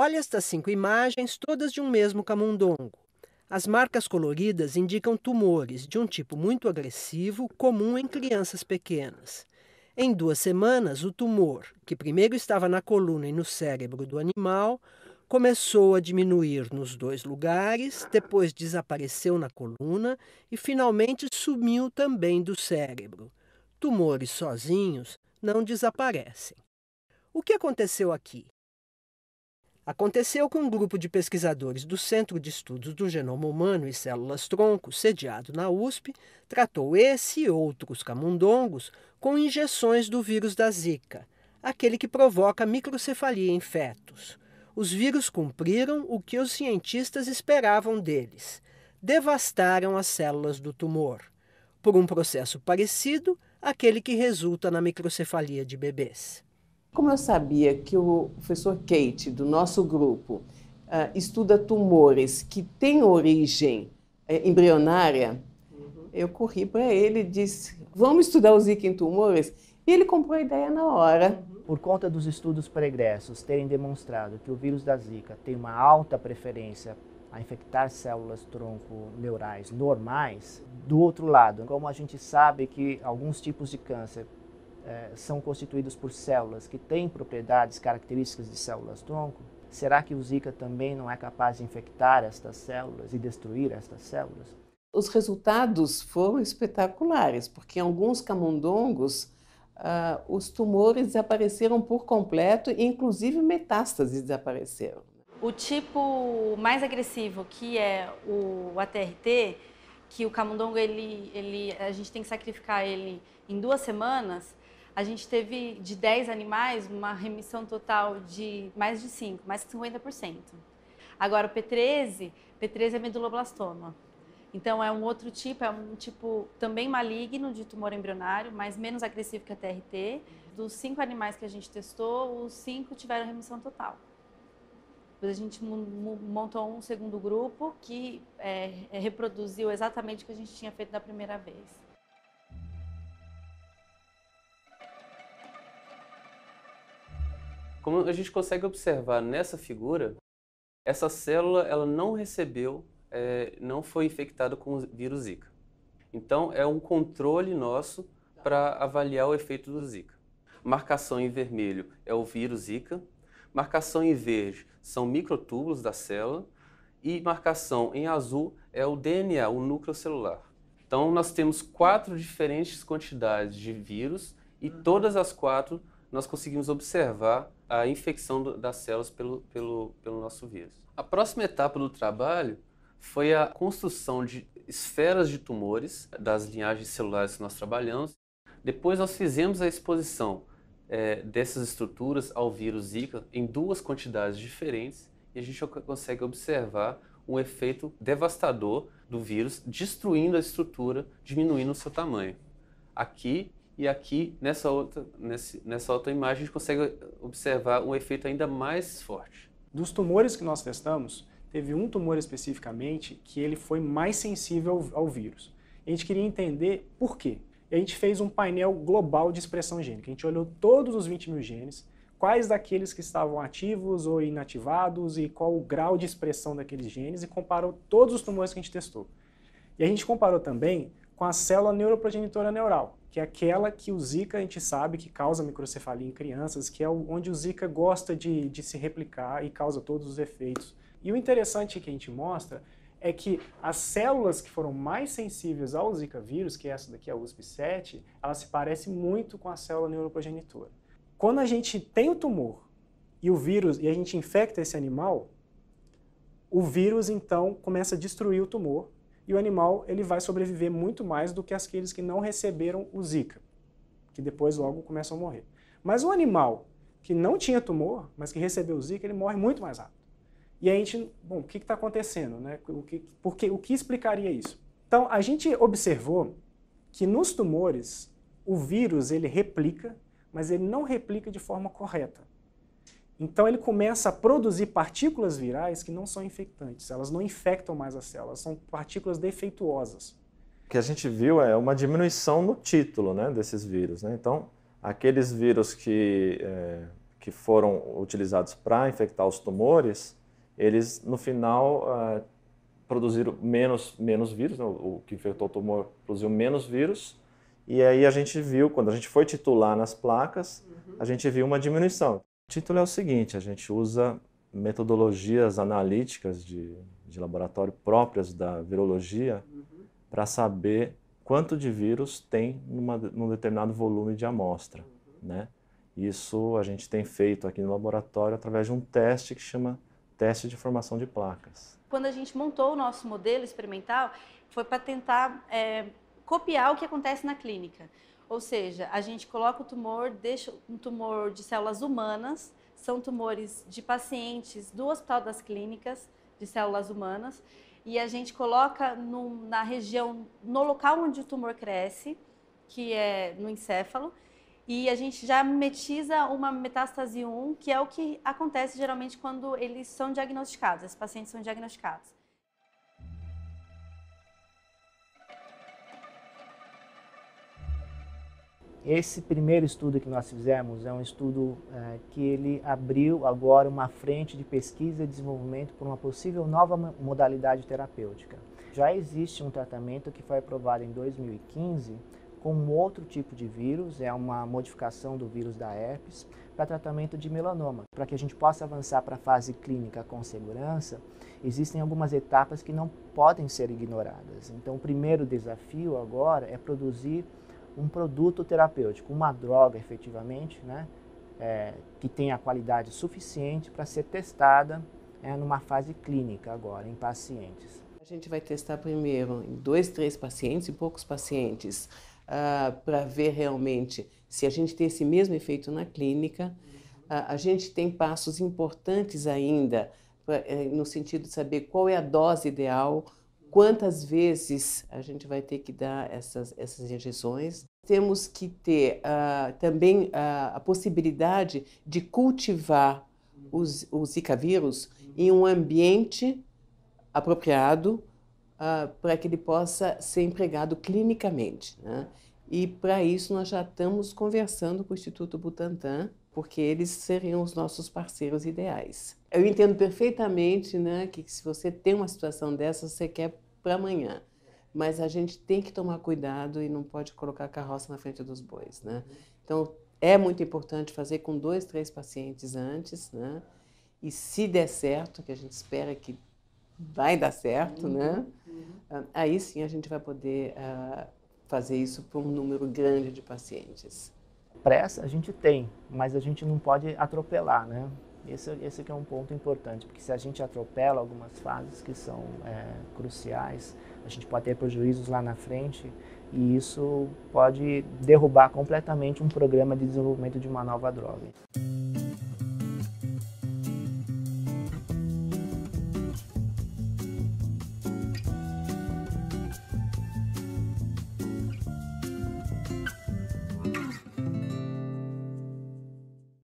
Olha estas 5 imagens, todas de um mesmo camundongo. As marcas coloridas indicam tumores de um tipo muito agressivo, comum em crianças pequenas. Em 2 semanas, o tumor, que primeiro estava na coluna e no cérebro do animal, começou a diminuir nos 2 lugares, depois desapareceu na coluna e finalmente sumiu também do cérebro. Tumores sozinhos não desaparecem. O que aconteceu aqui? Aconteceu que um grupo de pesquisadores do Centro de Estudos do Genoma Humano e Células-Tronco, sediado na USP, tratou esse e outros camundongos com injeções do vírus da Zika, aquele que provoca microcefalia em fetos. Os vírus cumpriram o que os cientistas esperavam deles: devastaram as células do tumor, por um processo parecido àquele que resulta na microcefalia de bebês. Como eu sabia que o professor Kate, do nosso grupo, estuda tumores que têm origem embrionária, eu corri para ele e disse, vamos estudar o Zika em tumores? E ele comprou a ideia na hora. Por conta dos estudos pregressos terem demonstrado que o vírus da Zika tem uma alta preferência a infectar células-tronco neurais normais, do outro lado, como a gente sabe que alguns tipos de câncer são constituídos por células que têm propriedades características de células-tronco, será que o Zika também não é capaz de infectar estas células e destruir estas células? Os resultados foram espetaculares, porque em alguns camundongos os tumores desapareceram por completo e inclusive metástases desapareceram. O tipo mais agressivo, que é o ATRT, que o camundongo a gente tem que sacrificar ele em 2 semanas, a gente teve de 10 animais uma remissão total de mais de 5, mais de 50%. Agora o P13 é meduloblastoma. Então é um outro tipo, é um tipo também maligno de tumor embrionário, mas menos agressivo que a TRT. Dos 5 animais que a gente testou, os 5 tiveram remissão total. Depois a gente montou um segundo grupo que reproduziu exatamente o que a gente tinha feito da primeira vez. Como a gente consegue observar nessa figura, essa célula ela não recebeu, não foi infectada com o vírus Zika. Então é um controle nosso para avaliar o efeito do Zika. Marcação em vermelho é o vírus Zika, marcação em verde são microtúbulos da célula e marcação em azul é o DNA, o núcleo celular. Então nós temos 4 diferentes quantidades de vírus e todas as 4 nós conseguimos observar a infecção das células pelo nosso vírus. A próxima etapa do trabalho foi a construção de esferas de tumores das linhagens celulares que nós trabalhamos. Depois nós fizemos a exposição dessas estruturas ao vírus Zika em 2 quantidades diferentes e a gente consegue observar um efeito devastador do vírus destruindo a estrutura, diminuindo o seu tamanho. Aqui e aqui, nessa outra imagem, a gente consegue observar um efeito ainda mais forte. Dos tumores que nós testamos, teve um tumor especificamente que ele foi mais sensível ao vírus. A gente queria entender por quê. E a gente fez um painel global de expressão gênica. A gente olhou todos os 20 mil genes, quais daqueles que estavam ativos ou inativados e qual o grau de expressão daqueles genes e comparou todos os tumores que a gente testou. E a gente comparou também com a célula neuroprogenitora neural, que é aquela que o Zika a gente sabe que causa microcefalia em crianças, que é onde o Zika gosta de se replicar e causa todos os efeitos. E o interessante que a gente mostra é que as células que foram mais sensíveis ao Zika vírus, que é essa daqui, a USP7, ela se parece muito com a célula neuroprogenitora. Quando a gente tem o tumor e o vírus, e a gente infecta esse animal, o vírus então começa a destruir o tumor e o animal ele vai sobreviver muito mais do que aqueles que não receberam o Zika, que depois logo começam a morrer. Mas o animal que não tinha tumor, mas que recebeu o Zika, ele morre muito mais rápido. E a gente, bom, o que está acontecendo, né? O que explicaria isso? Então, a gente observou que nos tumores, o vírus ele replica, mas ele não replica de forma correta. Então, ele começa a produzir partículas virais que não são infectantes, elas não infectam mais a célula, são partículas defeituosas. O que a gente viu é uma diminuição no título, né, desses vírus, né? Então, aqueles vírus que que foram utilizados para infectar os tumores, eles no final produziram menos vírus, né? O que infectou o tumor produziu menos vírus, e aí a gente viu, quando a gente foi titular nas placas, a gente viu uma diminuição. O título é o seguinte: a gente usa metodologias analíticas de laboratório próprias da virologia para saber quanto de vírus tem num determinado volume de amostra, né? Isso a gente tem feito aqui no laboratório através de um teste que chama teste de formação de placas. Quando a gente montou o nosso modelo experimental, foi para tentar copiar o que acontece na clínica. Ou seja, a gente coloca o tumor, deixa um tumor de células humanas, são tumores de pacientes do Hospital das Clínicas, de células humanas, e a gente coloca na região, no local onde o tumor cresce, que é no encéfalo, e a gente já metiza uma metástase 1, que é o que acontece geralmente quando eles são diagnosticados, esses pacientes são diagnosticados. Esse primeiro estudo que nós fizemos é um estudo que ele abriu agora uma frente de pesquisa e desenvolvimento por uma possível nova modalidade terapêutica. Já existe um tratamento que foi aprovado em 2015 com um outro tipo de vírus, é uma modificação do vírus da herpes, para tratamento de melanoma. Para que a gente possa avançar para a fase clínica com segurança, existem algumas etapas que não podem ser ignoradas. Então, o primeiro desafio agora é produzir um produto terapêutico, uma droga efetivamente, né, que tenha a qualidade suficiente para ser testada numa fase clínica agora, em pacientes. A gente vai testar primeiro em 2, 3 pacientes, em poucos pacientes, para ver realmente se a gente tem esse mesmo efeito na clínica. A gente tem passos importantes ainda, no sentido de saber qual é a dose ideal, quantas vezes a gente vai ter que dar essas injeções. Temos que ter também a possibilidade de cultivar o Zika vírus em um ambiente apropriado para que ele possa ser empregado clinicamente, né? E para isso nós já estamos conversando com o Instituto Butantan, porque eles seriam os nossos parceiros ideais. Eu entendo perfeitamente, né, que se você tem uma situação dessa, você quer para amanhã. Mas a gente tem que tomar cuidado e não pode colocar a carroça na frente dos bois, né? Então, é muito importante fazer com 2, 3 pacientes antes, né? E se der certo, que a gente espera que vai dar certo, né? Aí sim a gente vai poder fazer isso para um número grande de pacientes. Pressa a gente tem, mas a gente não pode atropelar, né? Esse que é um ponto importante, porque se a gente atropela algumas fases que são cruciais, a gente pode ter prejuízos lá na frente e isso pode derrubar completamente um programa de desenvolvimento de uma nova droga.